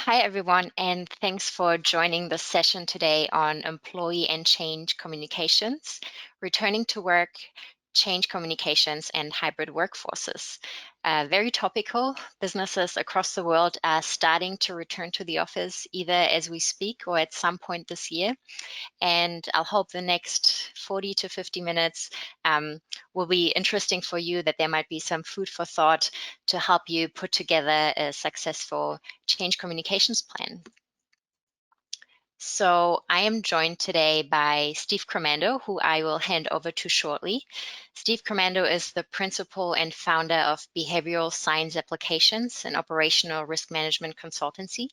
Hi, everyone, and thanks for joining the session today on employee and change communications, returning to work, change communications, and hybrid workforces. Very topical. Businesses across the world are starting to return to the office either as we speak or at some point this year. And I'll hope the next 40 to 50 minutes will be interesting for you, that there might be some food for thought to help you put together a successful change communications plan. So I am joined today by Steve Cremando, who I will hand over to shortly. Steve Cremando is the principal and founder of Behavioral Science Applications, an operational risk management consultancy.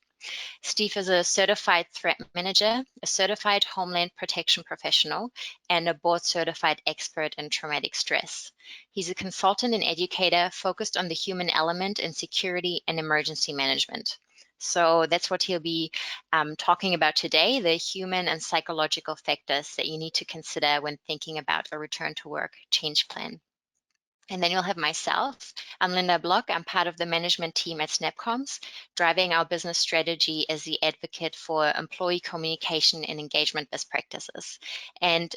Steve is a certified threat manager, a certified homeland protection professional, and a board-certified expert in traumatic stress. He's a consultant and educator focused on the human element in security and emergency management. So that's what he'll be talking about today, the human and psychological factors that you need to consider when thinking about a return to work change plan. And then you'll have myself. I'm Linda Block. I'm part of the management team at Snapcoms, driving our business strategy as the advocate for employee communication and engagement best practices. And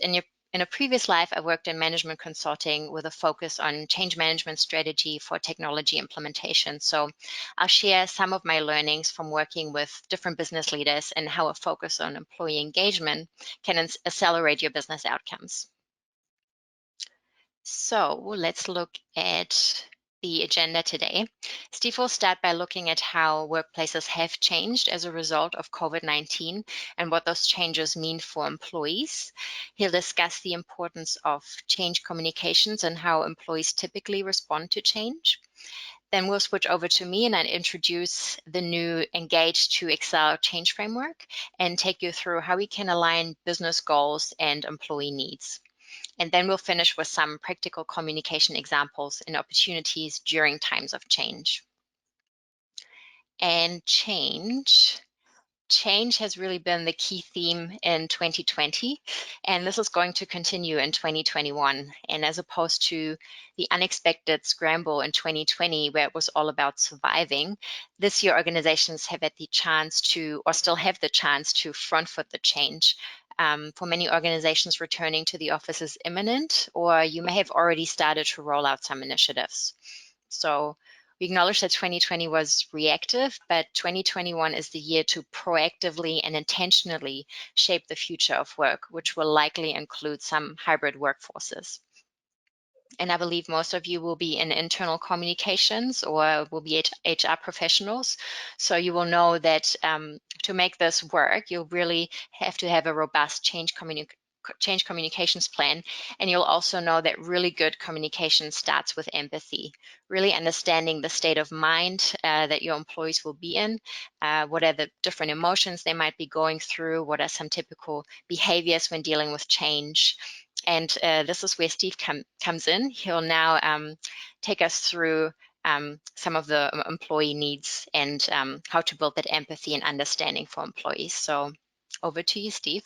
in a previous life, I worked in management consulting with a focus on change management strategy for technology implementation. So I'll share some of my learnings from working with different business leaders and how a focus on employee engagement can accelerate your business outcomes. So let's look at the agenda today. Steve will start by looking at how workplaces have changed as a result of COVID-19 and what those changes mean for employees. He'll discuss the importance of change communications and how employees typically respond to change. Then we'll switch over to me and I'll introduce the new Engage to Excel change framework and take you through how we can align business goals and employee needs. And then we'll finish with some practical communication examples and opportunities during times of change. And change has really been the key theme in 2020, and this is going to continue in 2021. And as opposed to the unexpected scramble in 2020, where it was all about surviving, this year organizations have had the chance to, or still have the chance to, front foot the change. For many organizations, returning to the office is imminent, or you may have already started to roll out some initiatives. So we acknowledge that 2020 was reactive, but 2021 is the year to proactively and intentionally shape the future of work, which will likely include some hybrid workforces. And I believe most of you will be in internal communications or will be HR professionals. So you will know that to make this work, you'll really have to have a robust change communications plan. And you'll also know that really good communication starts with empathy, really understanding the state of mind that your employees will be in, what are the different emotions they might be going through, what are some typical behaviors when dealing with change. And this is where Steve comes in. He'll now take us through some of the employee needs and how to build that empathy and understanding for employees. So over to you, Steve.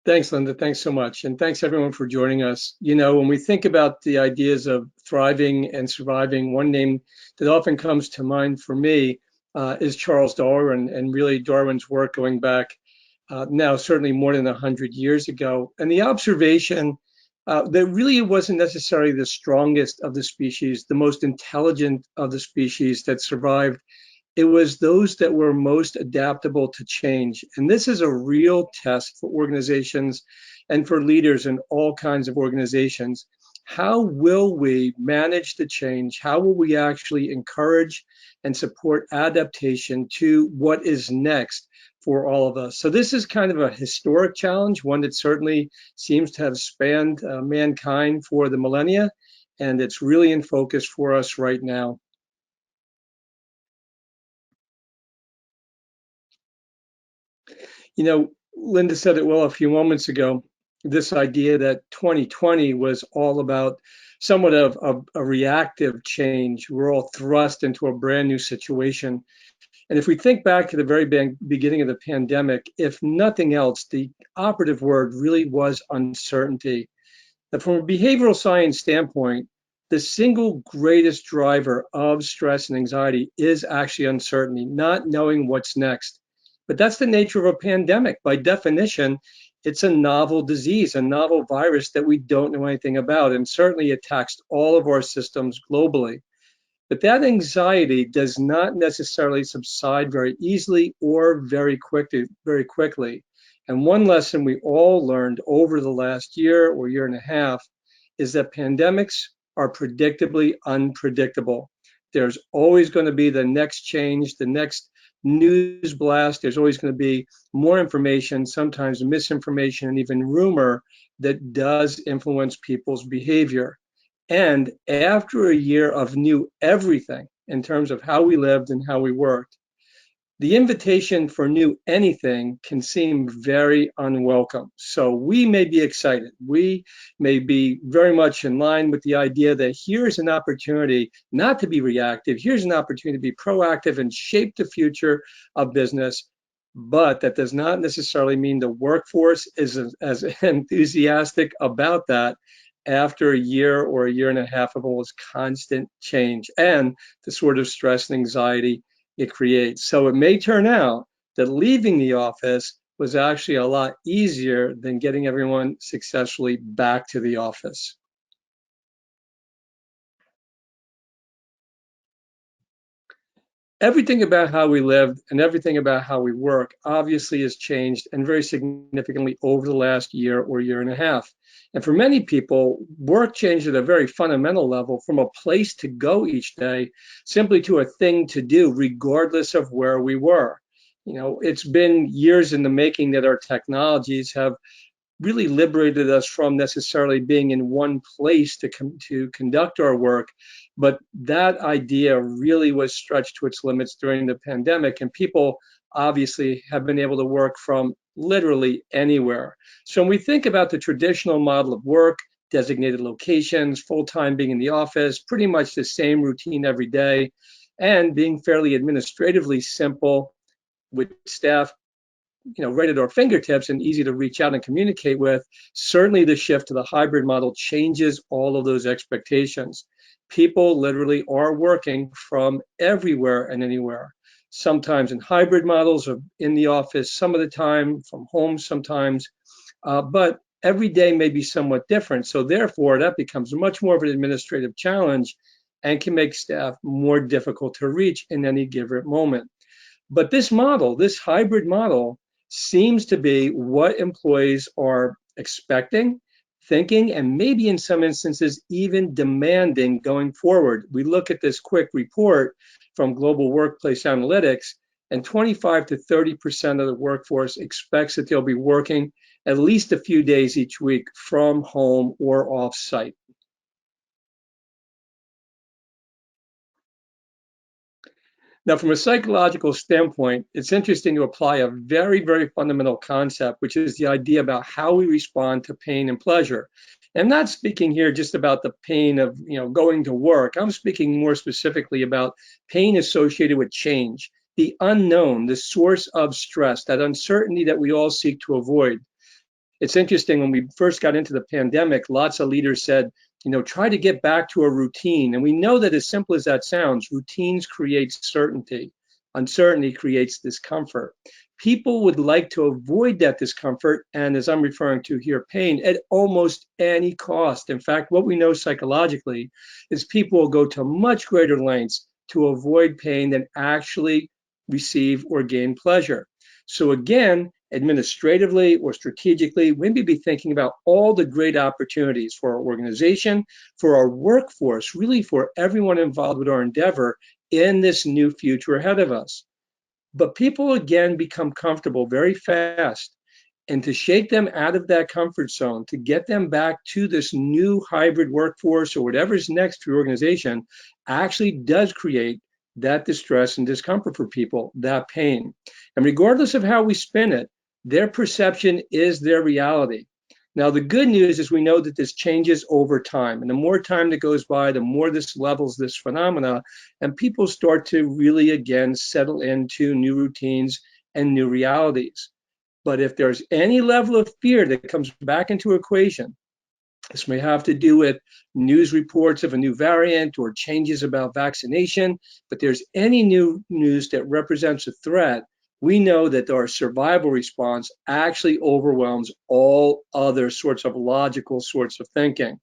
Thanks, Linda. Thanks so much. And thanks everyone for joining us. You know, when we think about the ideas of thriving and surviving, one name that often comes to mind for me is Charles Darwin, and really Darwin's work going back now certainly more than 100 years ago. And the observation that really wasn't necessarily the strongest of the species, the most intelligent of the species that survived. It was those that were most adaptable to change. And this is a real test for organizations and for leaders in all kinds of organizations. How will we manage the change? How will we actually encourage and support adaptation to what is next for all of us? So this is kind of a historic challenge, one that certainly seems to have spanned mankind for the millennia, and it's really in focus for us right now. You know, Linda said it well a few moments ago, this idea that 2020 was all about somewhat of a reactive change. We're all thrust into a brand new situation. And if we think back to the very beginning of the pandemic, if nothing else, the operative word really was uncertainty. But from a behavioral science standpoint, the single greatest driver of stress and anxiety is actually uncertainty, not knowing what's next. But that's the nature of a pandemic. By definition, it's a novel disease, a novel virus that we don't know anything about, and certainly attacks all of our systems globally. But that anxiety does not necessarily subside very easily or very quickly, very quickly. And one lesson we all learned over the last year or year and a half is that pandemics are predictably unpredictable. There's always going to be the next change, the next news blast. There's always going to be more information, sometimes misinformation, and even rumor that does influence people's behavior. And after a year of new everything in terms of how we lived and how we worked, the invitation for new anything can seem very unwelcome. So we may be excited. We may be very much in line with the idea that here's an opportunity not to be reactive. Here's an opportunity to be proactive and shape the future of business. But that does not necessarily mean the workforce is as enthusiastic about that after a year or a year and a half of almost constant change and the sort of stress and anxiety it creates. So it may turn out that leaving the office was actually a lot easier than getting everyone successfully back to the office. Everything about how we lived and everything about how we work obviously has changed and very significantly over the last year or year and a half. And for many people, work changed at a very fundamental level from a place to go each day simply to a thing to do, regardless of where we were. It's been years in the making that our technologies have really liberated us from necessarily being in one place to conduct our work. But that idea really was stretched to its limits during the pandemic, and people obviously have been able to work from literally anywhere. So when we think about the traditional model of work, designated locations, full time being in the office, pretty much the same routine every day, and being fairly administratively simple with staff right at our fingertips and easy to reach out and communicate with, certainly the shift to the hybrid model changes all of those expectations. People literally are working from everywhere and anywhere, sometimes in hybrid models of in the office some of the time, from home sometimes, but every day may be somewhat different. So therefore, that becomes much more of an administrative challenge and can make staff more difficult to reach in any given moment. But this model, this hybrid model, seems to be what employees are expecting, thinking, and maybe in some instances even demanding going forward. We look at this quick report from Global Workplace Analytics, and 25 to 30% of the workforce expects that they'll be working at least a few days each week from home or off site. Now, from a psychological standpoint, it's interesting to apply a very, very fundamental concept, which is the idea about how we respond to pain and pleasure. And I'm not speaking here just about the pain of going to work. I'm speaking more specifically about pain associated with change, the unknown, the source of stress, that uncertainty that we all seek to avoid. It's interesting, when we first got into the pandemic, lots of leaders said, try to get back to a routine. And we know that, as simple as that sounds, routines create certainty. Uncertainty creates discomfort. People would like to avoid that discomfort, and as I'm referring to here, pain, at almost any cost. In fact, what we know psychologically is people will go to much greater lengths to avoid pain than actually receive or gain pleasure. So again, administratively or strategically, we may be thinking about all the great opportunities for our organization, for our workforce, really for everyone involved with our endeavor in this new future ahead of us. But people again become comfortable very fast. And to shake them out of that comfort zone, to get them back to this new hybrid workforce or whatever's next for your organization, actually does create that distress and discomfort for people, that pain. And regardless of how we spin it, their perception is their reality. Now, the good news is we know that this changes over time. And the more time that goes by, the more this levels this phenomena, and people start to really, again, settle into new routines and new realities. But if there's any level of fear that comes back into equation, This may have to do with news reports of a new variant or changes about vaccination, but there's any new news that represents a threat, we know that our survival response actually overwhelms all other sorts of logical sorts of thinking.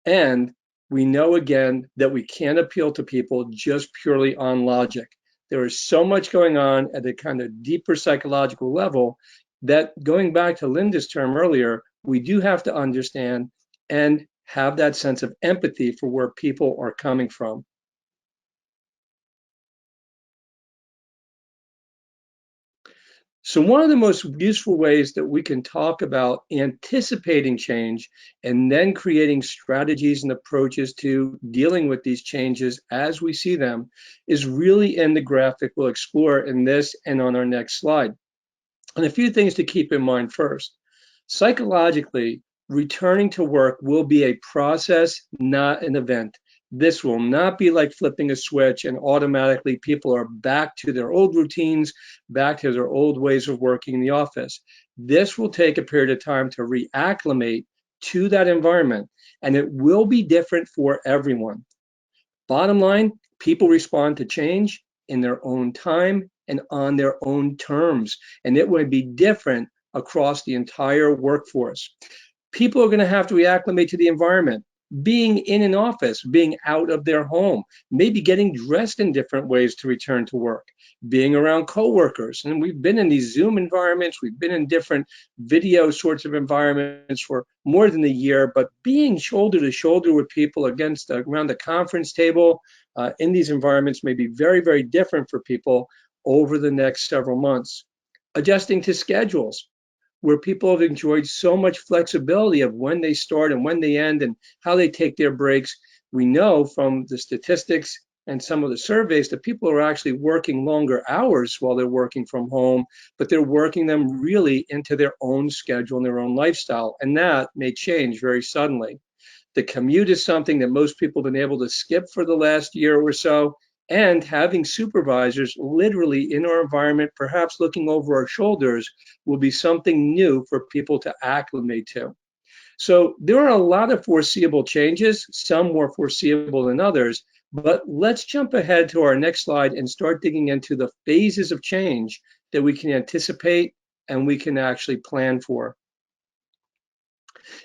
And we know again that we can't appeal to people just purely on logic. There is so much going on at a kind of deeper psychological level that, going back to Linda's term earlier, we do have to understand and have that sense of empathy for where people are coming from. So one of the most useful ways that we can talk about anticipating change and then creating strategies and approaches to dealing with these changes as we see them is really in the graphic we'll explore in this and on our next slide. And a few things to keep in mind first. Psychologically, returning to work will be a process, not an event. This will not be like flipping a switch and automatically people are back to their old routines, back to their old ways of working in the office. This will take a period of time to reacclimate to that environment, and it will be different for everyone. Bottom line, people respond to change in their own time and on their own terms, and it would be different across the entire workforce. People are going to have to reacclimate to the environment, being in an office, being out of their home, maybe getting dressed in different ways to return to work, being around coworkers. And we've been in these Zoom environments, we've been in different video sorts of environments for more than a year, but being shoulder to shoulder with people against around the conference table in these environments may be very, very different for people over the next several months. Adjusting to schedules, where people have enjoyed so much flexibility of when they start and when they end and how they take their breaks. We know from the statistics and some of the surveys that people are actually working longer hours while they're working from home, but they're working them really into their own schedule and their own lifestyle. And that may change very suddenly. The commute is something that most people have been able to skip for the last year or so. And having supervisors literally in our environment, perhaps looking over our shoulders, will be something new for people to acclimate to. So there are a lot of foreseeable changes, some more foreseeable than others. But let's jump ahead to our next slide and start digging into the phases of change that we can anticipate and we can actually plan for.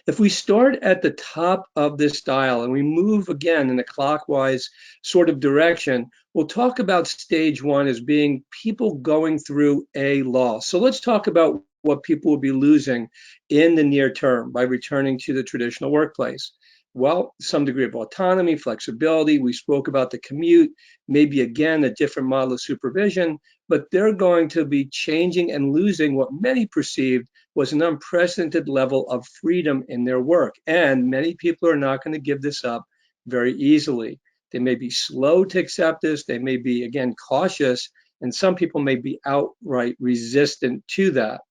If we start at the top of this dial and we move again in a clockwise sort of direction, we'll talk about stage one as being people going through a loss. So let's talk about what people will be losing in the near term by returning to the traditional workplace. Well, some degree of autonomy, flexibility. We spoke about the commute, maybe again a different model of supervision, but they're going to be changing and losing what many perceived was an unprecedented level of freedom in their work. And many people are not going to give this up very easily. They may be slow to accept this. They may be, again, cautious. And some people may be outright resistant to that.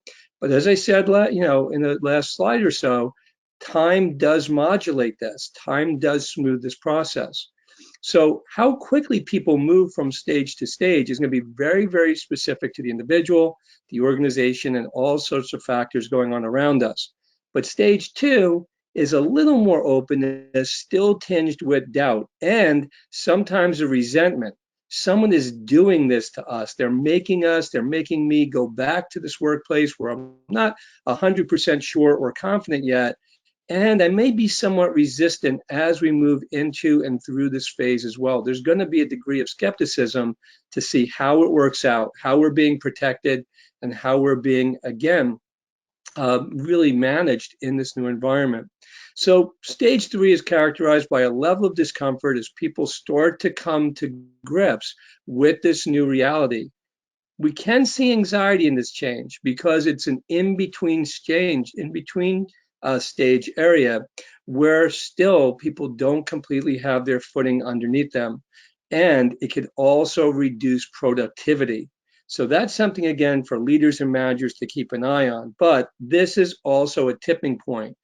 But as I said, in the last slide or so, time does modulate this. Time does smooth this process. So how quickly people move from stage to stage is going to be very, very specific to the individual, the organization, and all sorts of factors going on around us. But stage two is a little more openness, still tinged with doubt, and sometimes a resentment. Someone is doing this to us. They're making me go back to this workplace where I'm not 100% sure or confident yet, and I may be somewhat resistant as we move into and through this phase as well. There's going to be a degree of skepticism to see how it works out, how we're being protected, and how we're being, again, really managed in this new environment. So stage three is characterized by a level of discomfort as people start to come to grips with this new reality. We can see anxiety in this change because it's an in-between stage area where still people don't completely have their footing underneath them. And it could also reduce productivity. So that's something, again, for leaders and managers to keep an eye on. But this is also a tipping point.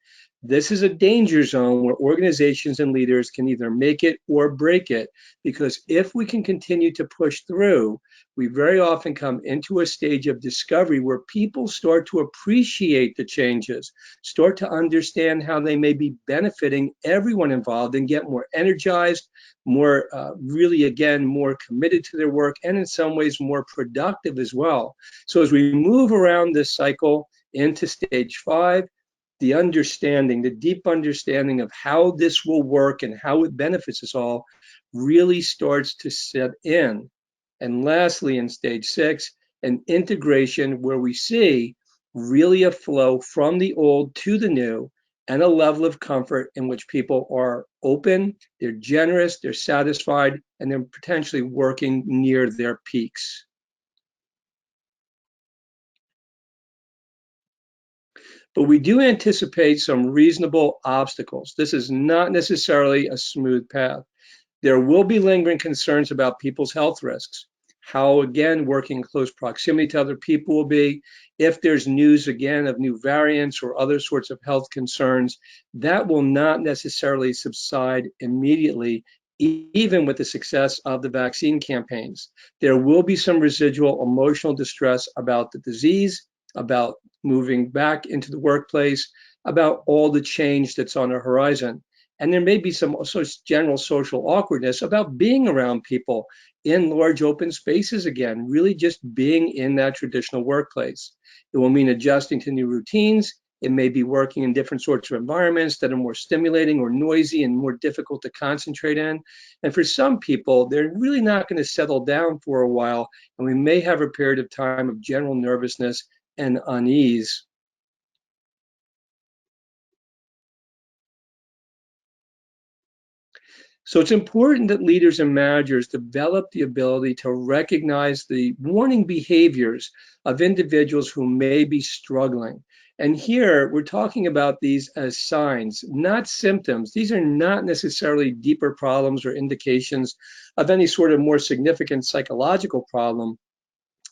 This is a danger zone where organizations and leaders can either make it or break it, because if we can continue to push through, we very often come into a stage of discovery where people start to appreciate the changes, start to understand how they may be benefiting everyone involved, and get more energized, more really, again, more committed to their work, and in some ways more productive as well. So as we move around this cycle into stage 5, the understanding, the deep understanding of how this will work and how it benefits us all really starts to set in. And lastly, in stage 6, an integration where we see really a flow from the old to the new, and a level of comfort in which people are open, they're generous, they're satisfied, and they're potentially working near their peaks. But we do anticipate some reasonable obstacles. This is not necessarily a smooth path. There will be lingering concerns about people's health risks, how, again, working in close proximity to other people will be. If there's news, again, of new variants or other sorts of health concerns, that will not necessarily subside immediately, even with the success of the vaccine campaigns. There will be some residual emotional distress about the disease, about moving back into the workplace, about all the change that's on the horizon. And there may be some also general social awkwardness about being around people in large open spaces again, really just being in that traditional workplace. It will mean adjusting to new routines. It may be working in different sorts of environments that are more stimulating or noisy and more difficult to concentrate in. And for some people, they're really not going to settle down for a while, and we may have a period of time of general nervousness and unease. So it's important that leaders and managers develop the ability to recognize the warning behaviors of individuals who may be struggling. And here we're talking about these as signs, not symptoms. These are not necessarily deeper problems or indications of any sort of more significant psychological problem.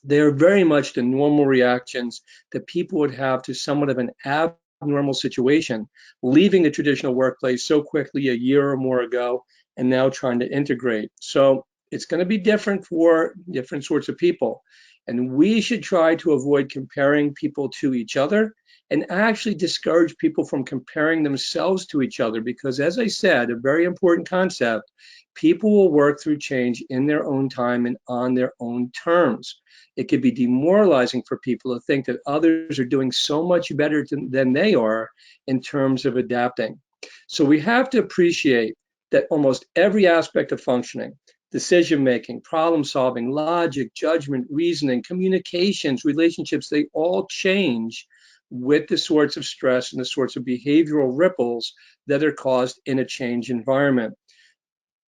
They are very much the normal reactions that people would have to somewhat of an abnormal situation, leaving the traditional workplace so quickly a year or more ago, and now trying to integrate. So it's going to be different for different sorts of people. And we should try to avoid comparing people to each other, and actually discourage people from comparing themselves to each other. Because, as I said, a very important concept, people will work through change in their own time and on their own terms. It could be demoralizing for people to think that others are doing so much better than they are in terms of adapting. So we have to appreciate that almost every aspect of functioning, decision making, problem solving, logic, judgment, reasoning, communications, relationships, they all change with the sorts of stress and the sorts of behavioral ripples that are caused in a change environment.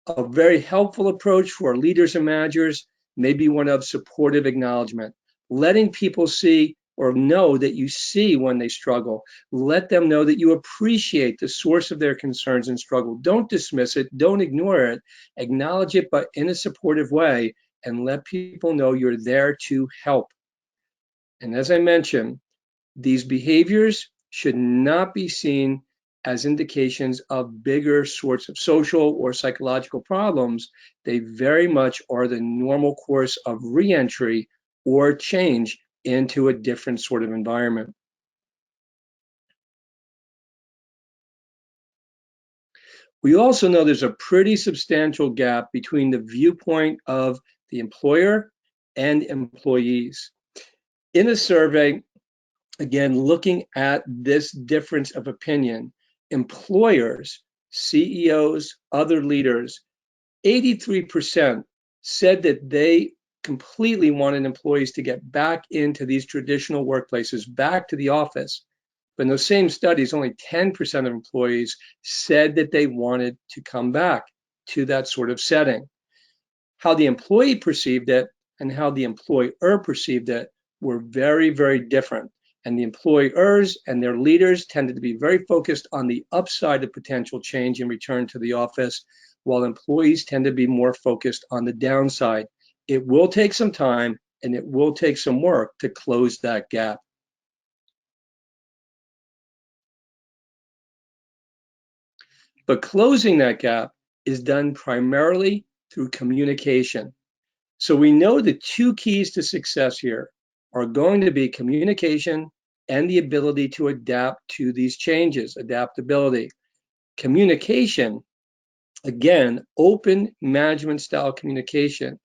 A very helpful approach for leaders and managers may be one of supportive acknowledgement, letting people see or know that you see when they struggle. Let them know that you appreciate the source of their concerns and struggle. Don't dismiss it, don't ignore it, acknowledge it, but in a supportive way, and let people know you're there to help. And as I mentioned, these behaviors should not be seen as indications of bigger sorts of social or psychological problems. They very much are the normal course of reentry or change into a different sort of environment. We also know there's a pretty substantial gap between the viewpoint of the employer and employees. In a survey, again, looking at this difference of opinion, employers, CEOs, other leaders, 83% said that they completely wanted employees to get back into these traditional workplaces, back to the office. But in those same studies, only 10% of employees said that they wanted to come back to that sort of setting. How the employee perceived it and how the employer perceived it were very, very different. And the employers and their leaders tended to be very focused on the upside of potential change and return to the office, while employees tend to be more focused on the downside. It will take some time and it will take some work to close that gap. But closing that gap is done primarily through communication. So we know the two keys to success here are going to be communication and the ability to adapt to these changes, adaptability. Communication, again, open management style communication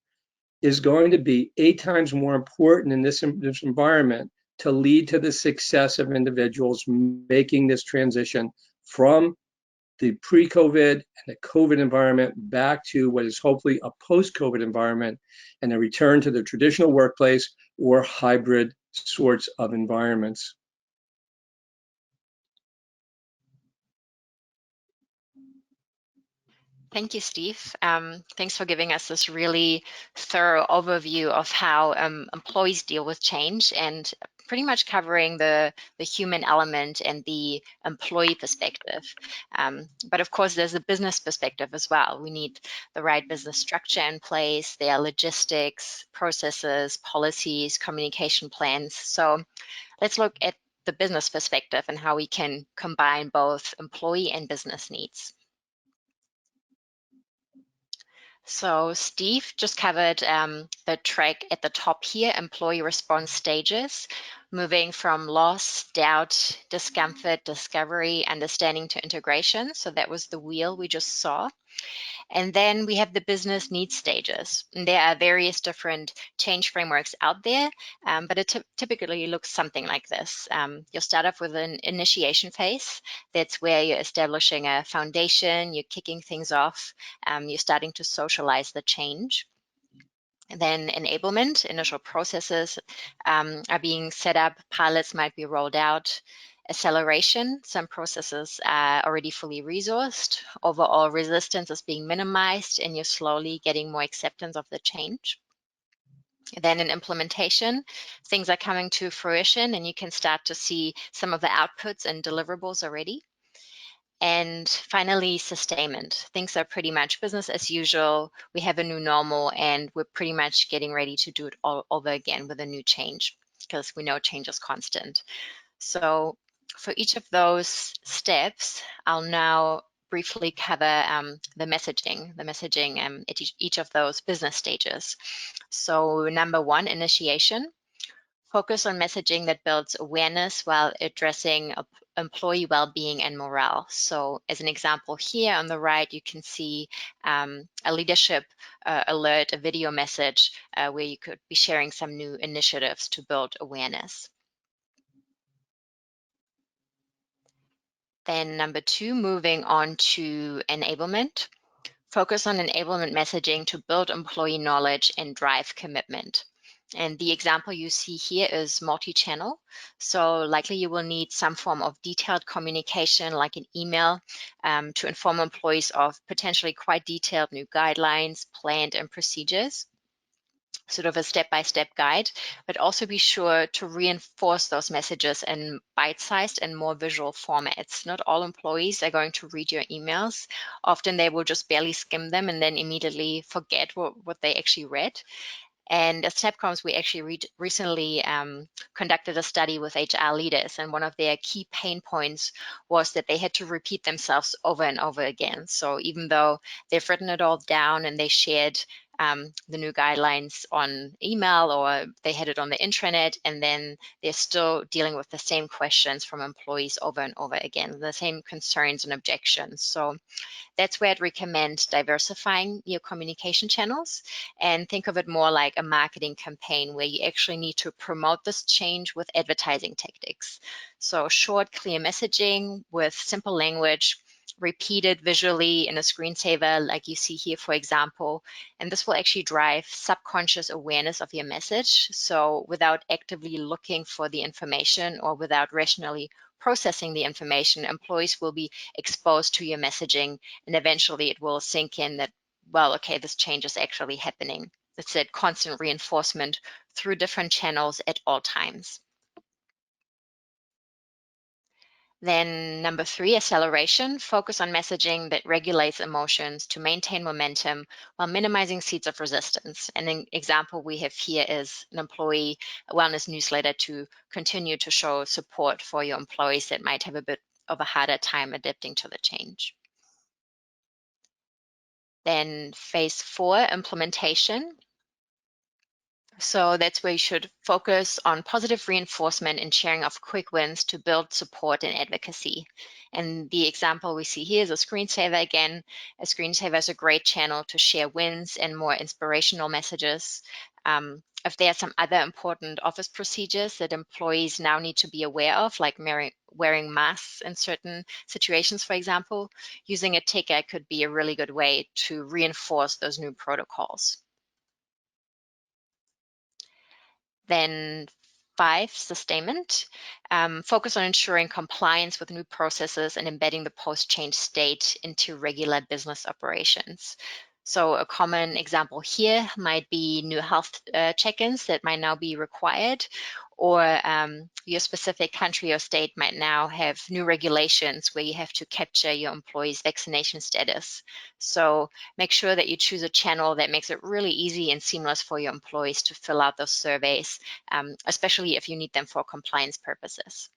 is going to be 8 times more important in this environment to lead to the success of individuals making this transition from the pre-COVID and the COVID environment back to what is hopefully a post-COVID environment and a return to the traditional workplace or hybrid sorts of environments. Thank you, Steve. Thanks for giving us this really thorough overview of how employees deal with change and pretty much covering the human element and the employee perspective. But of course, there's a business perspective as well. We need the right business structure in place. There are logistics, processes, policies, communication plans. So let's look at the business perspective and how we can combine both employee and business needs. So Steve just covered the track at the top here, employee response stages, moving from loss, doubt, discomfort, discovery, understanding to integration. So that was the wheel we just saw. And then we have the business needs stages. And there are various different change frameworks out there, but it typically looks something like this. You'll start off with an initiation phase. That's where you're establishing a foundation, you're kicking things off, you're starting to socialize the change. And then enablement, initial processes are being set up, pilots might be rolled out. Acceleration, some processes are already fully resourced. Overall resistance is being minimized and you're slowly getting more acceptance of the change. Then in implementation, things are coming to fruition and you can start to see some of the outputs and deliverables already. And finally, sustainment. Things are pretty much business as usual. We have a new normal and we're pretty much getting ready to do it all over again with a new change because we know change is constant. So for each of those steps, I'll now briefly cover the messaging at each of those business stages. So number one, initiation. Focus on messaging that builds awareness while addressing employee well-being and morale. So as an example here on the right, you can see a leadership alert, a video message where you could be sharing some new initiatives to build awareness. Then number two, moving on to enablement. Focus on enablement messaging to build employee knowledge and drive commitment. And the example you see here is multi-channel. So likely you will need some form of detailed communication like an email to inform employees of potentially quite detailed new guidelines, planned and procedures, sort of a step-by-step guide, but also be sure to reinforce those messages in bite-sized and more visual formats. Not all employees are going to read your emails. Often they will just barely skim them and then immediately forget what they actually read. And at Stepcoms, we actually recently conducted a study with HR leaders, and one of their key pain points was that they had to repeat themselves over and over again. So even though they've written it all down and they shared the new guidelines on email or they had it on the intranet, and then they're still dealing with the same questions from employees over and over again, the same concerns and objections. So that's where I'd recommend diversifying your communication channels and think of it more like a marketing campaign where you actually need to promote this change with advertising tactics. So short, clear messaging with simple language, repeated visually in a screensaver like you see here, for example, and this will actually drive subconscious awareness of your message. So without actively looking for the information or without rationally processing the information, employees will be exposed to your messaging and eventually it will sink in that, well, okay, this change is actually happening. It's that constant reinforcement through different channels at all times. Then number three, acceleration. Focus on messaging that regulates emotions to maintain momentum while minimizing seeds of resistance. And an example we have here is an employee wellness newsletter to continue to show support for your employees that might have a bit of a harder time adapting to the change. Then phase 4, implementation. So that's where you should focus on positive reinforcement and sharing of quick wins to build support and advocacy. And the example we see here is a screensaver again. A screensaver is a great channel to share wins and more inspirational messages. If there are some other important office procedures that employees now need to be aware of, like wearing masks in certain situations, for example, using a ticker could be a really good way to reinforce those new protocols. Then 5, sustainment. Focus on ensuring compliance with new processes and embedding the post-change state into regular business operations. So a common example here might be new health check-ins that might now be required, or your specific country or state might now have new regulations where you have to capture your employees' vaccination status. So make sure that you choose a channel that makes it really easy and seamless for your employees to fill out those surveys, especially if you need them for compliance purposes.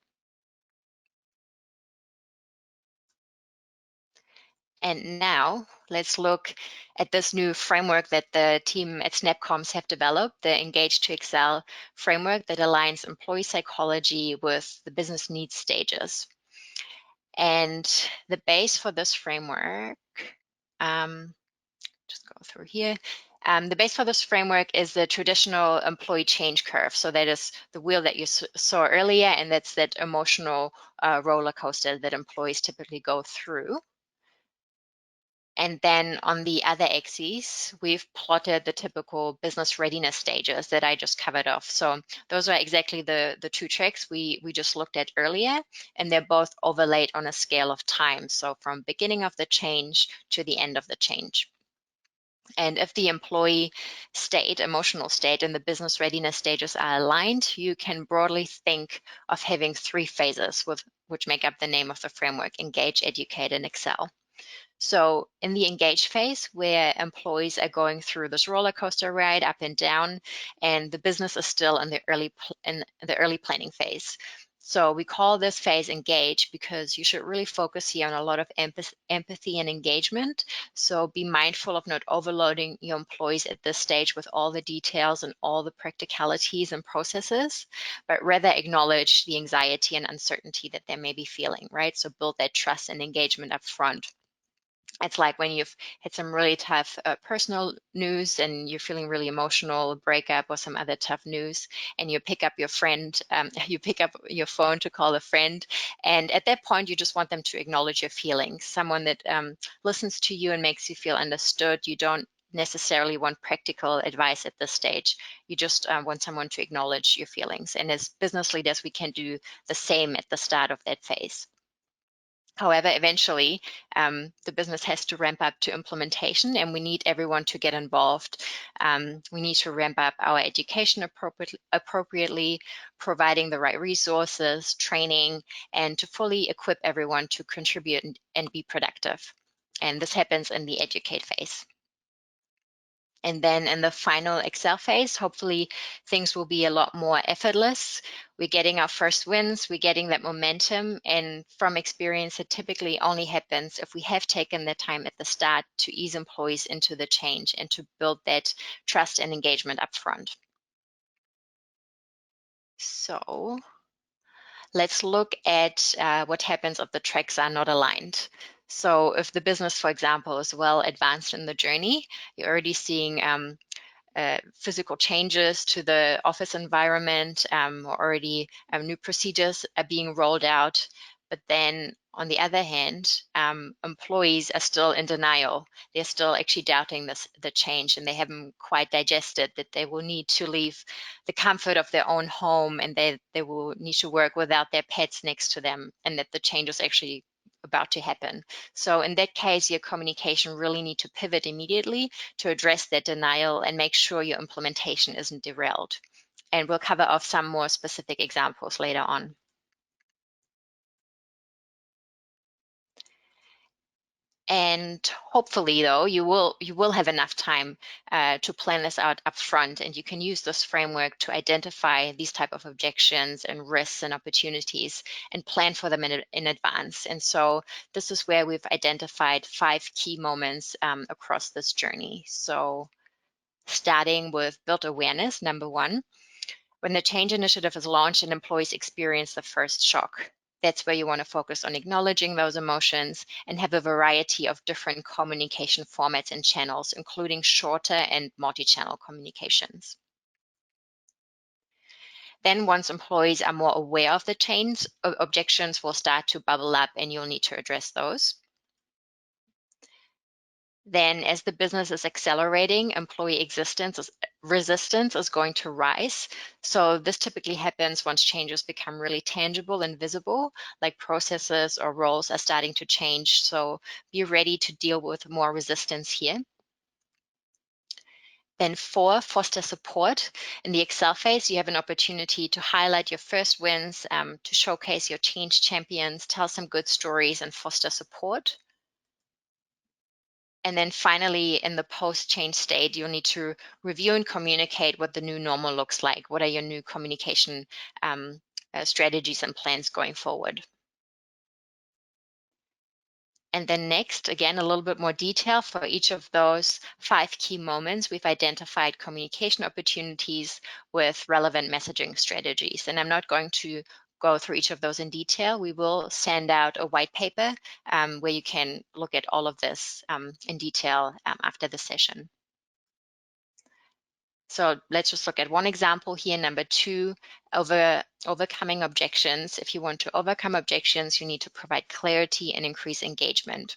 And now let's look at this new framework that the team at Snapcoms have developed, the Engage to Excel framework that aligns employee psychology with the business needs stages. And the base for this framework, just go through here. The base for this framework is the traditional employee change curve. So that is the wheel that you saw earlier, and that's that emotional roller coaster that employees typically go through. And then on the other axes, we've plotted the typical business readiness stages that I just covered off. So those are exactly the two tracks we just looked at earlier, and they're both overlaid on a scale of time. So from beginning of the change to the end of the change. And if the employee state, emotional state, and the business readiness stages are aligned, you can broadly think of having 3 phases which make up the name of the framework: engage, educate, and excel. So in the engage phase, where employees are going through this roller coaster ride up and down, and the business is still in the early planning phase. So we call this phase engage because you should really focus here on a lot of empathy and engagement. So be mindful of not overloading your employees at this stage with all the details and all the practicalities and processes, but rather acknowledge the anxiety and uncertainty that they may be feeling, right? So build that trust and engagement up front. It's like when you've had some really tough personal news and you're feeling really emotional, a breakup or some other tough news, and you pick up your friend, you pick up your phone to call a friend, and at that point you just want them to acknowledge your feelings. Someone that listens to you and makes you feel understood. You don't necessarily want practical advice at this stage. You just want someone to acknowledge your feelings. And as business leaders, we can do the same at the start of that phase. However, eventually, the business has to ramp up to implementation, and we need everyone to get involved. We need to ramp up our education appropriately, providing the right resources, training, and to fully equip everyone to contribute and be productive. And this happens in the educate phase. And then in the final Excel phase, hopefully things will be a lot more effortless. We're getting our first wins, we're getting that momentum. And from experience, it typically only happens if we have taken the time at the start to ease employees into the change and to build that trust and engagement up front. So let's look at what happens if the tracks are not aligned. So if the business, for example, is well advanced in the journey, you're already seeing physical changes to the office environment, already new procedures are being rolled out. But then on the other hand, employees are still in denial. They're still actually doubting the change, and they haven't quite digested that they will need to leave the comfort of their own home, and they will need to work without their pets next to them, and that the change is actually about to happen. So in that case, your communication really need to pivot immediately to address that denial and make sure your implementation isn't derailed. And we'll cover off some more specific examples later on. And hopefully, though, you will have enough time to plan this out up front, and you can use this framework to identify these type of objections and risks and opportunities and plan for them in advance. And so this is where we've identified 5 key moments across this journey. So starting with build awareness, number 1. When the change initiative is launched and employees experience the first shock, that's where you want to focus on acknowledging those emotions and have a variety of different communication formats and channels, including shorter and multi-channel communications. Then once employees are more aware of the change, objections will start to bubble up and you'll need to address those. Then as the business is accelerating, employee resistance is going to rise. So this typically happens once changes become really tangible and visible, like processes or roles are starting to change. So be ready to deal with more resistance here. Then 4, foster support. In the Excel phase, you have an opportunity to highlight your first wins, to showcase your change champions, tell some good stories, and foster support. And then finally, in the post-change state, you'll need to review and communicate what the new normal looks like. What are your new communication strategies and plans going forward? And then next, again, a little bit more detail for each of those 5 key moments. We've identified communication opportunities with relevant messaging strategies. And I'm not going to go through each of those in detail. We will send out a white paper where you can look at all of this in detail after the session. So let's just look at one example here. Number 2, overcoming objections. If you want to overcome objections, you need to provide clarity and increase engagement.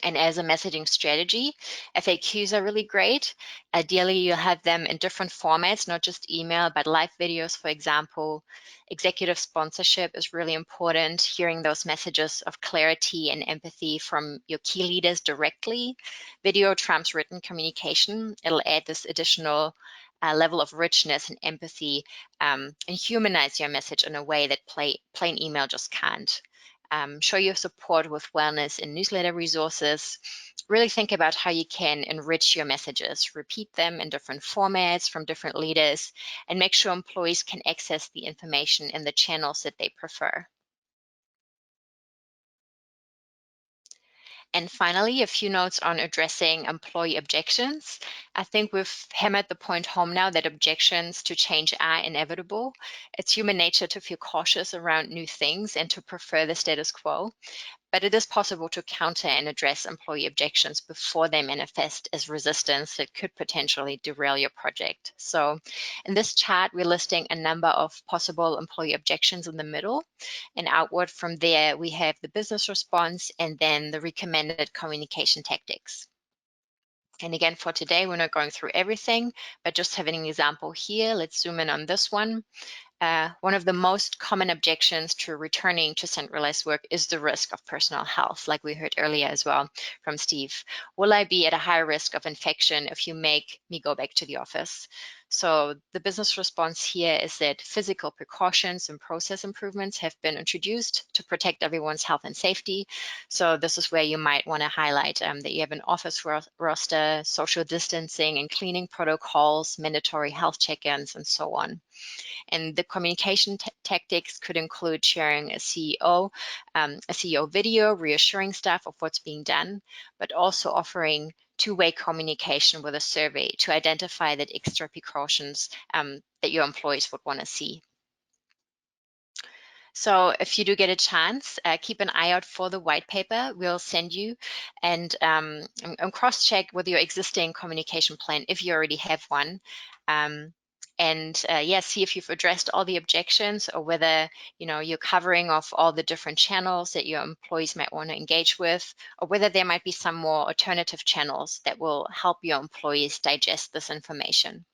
And as a messaging strategy, FAQs are really great. Ideally, you'll have them in different formats, not just email, but live videos, for example. Executive sponsorship is really important, hearing those messages of clarity and empathy from your key leaders directly. Video trumps written communication. It'll add this additional level of richness and empathy and humanize your message in a way that plain email just can't. Show your support with wellness and newsletter resources. Really think about how you can enrich your messages, repeat them in different formats from different leaders, and make sure employees can access the information in the channels that they prefer. And finally, a few notes on addressing employee objections. I think we've hammered the point home now that objections to change are inevitable. It's human nature to feel cautious around new things and to prefer the status quo. But it is possible to counter and address employee objections before they manifest as resistance that could potentially derail your project. So in this chart, we're listing a number of possible employee objections in the middle, and outward from there, we have the business response and then the recommended communication tactics. And again, for today, we're not going through everything, but just having an example here, let's zoom in on this one. One of the most common objections to returning to centralized work is the risk of personal health, like we heard earlier as well from Steve. Will I be at a higher risk of infection if you make me go back to the office? So the business response here is that physical precautions and process improvements have been introduced to protect everyone's health and safety. So this is where you might want to highlight that you have an office roster, social distancing and cleaning protocols, mandatory health check-ins, and so on. And the communication tactics could include sharing a CEO video, reassuring staff of what's being done, but also offering two-way communication with a survey to identify that extra precautions that your employees would want to see. So if you do get a chance, keep an eye out for the white paper we'll send you, and cross-check with your existing communication plan if you already have one. See if you've addressed all the objections, or whether you're covering off all the different channels that your employees might want to engage with, or whether there might be some more alternative channels that will help your employees digest this information.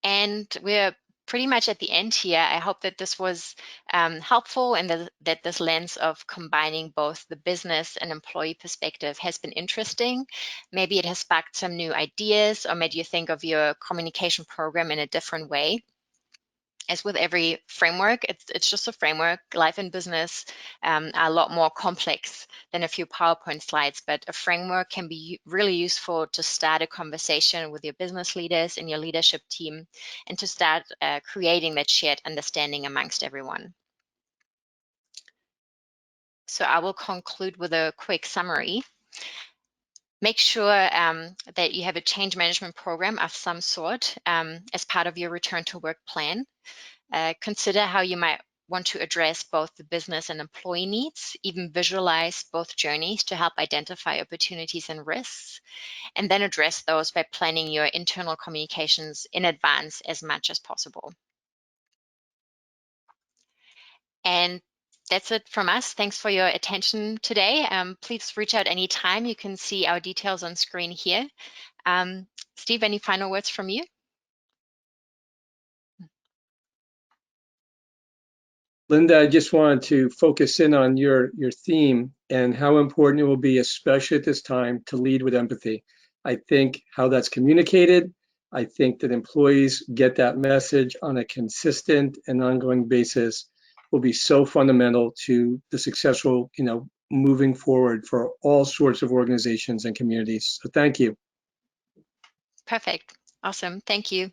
And we're pretty much at the end here. I hope that this was helpful, and that this lens of combining both the business and employee perspective has been interesting. Maybe it has sparked some new ideas or made you think of your communication program in a different way. as with every framework, it's just a framework. Life and business are a lot more complex than a few PowerPoint slides, but a framework can be really useful to start a conversation with your business leaders and your leadership team, and to start creating that shared understanding amongst everyone. So I will conclude with a quick summary. Make sure that you have a change management program of some sort as part of your return to work plan. Consider how you might want to address both the business and employee needs, even visualize both journeys to help identify opportunities and risks, and then address those by planning your internal communications in advance as much as possible. And that's it from us. Thanks for your attention today. Please reach out anytime. You can see our details on screen here. Steve, any final words from you? Linda, I just wanted to focus in on your theme and how important it will be, especially at this time, to lead with empathy. I think how that's communicated, I think that employees get that message on a consistent and ongoing basis will be so fundamental to the successful, moving forward for all sorts of organizations and communities. So thank you. Perfect. Awesome. Thank you.